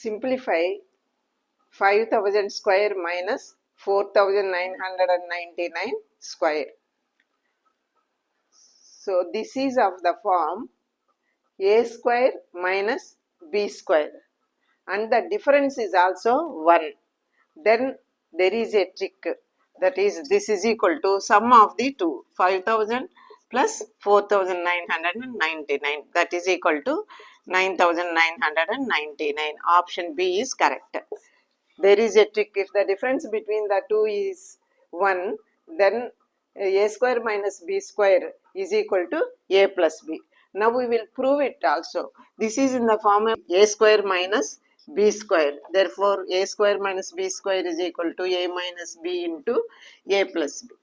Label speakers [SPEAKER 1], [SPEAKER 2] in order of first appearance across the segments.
[SPEAKER 1] simplify 5000 square minus 4999 square. So this is of the form a square minus b square, and the difference is also 1. Then there is a trick, that is this is equal to sum of the two, 5000 plus 4999, that is equal to 9999. Option B is correct. There is a trick, if the difference between the two is 1, then a square minus b square is equal to a plus b. Now we will prove it also. This is in the form of a square minus b square. Therefore, a square minus b square is equal to a minus b into a plus b.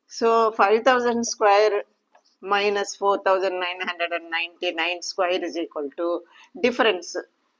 [SPEAKER 1] So 5000 square minus 4999 square is equal to difference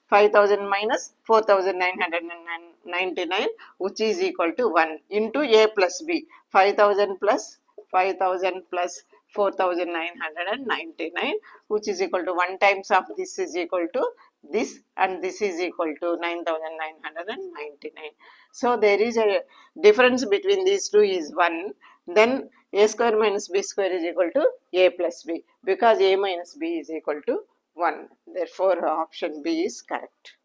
[SPEAKER 1] 5000 minus 4999, which is equal to 1 into a plus b. 5000 plus 4999, which is equal to 1 times of this is equal to this, and this is equal to 9999. So there is a difference between these two is 1. Then a square minus b square is equal to a plus b, because a minus b is equal to 1. Therefore, option B is correct.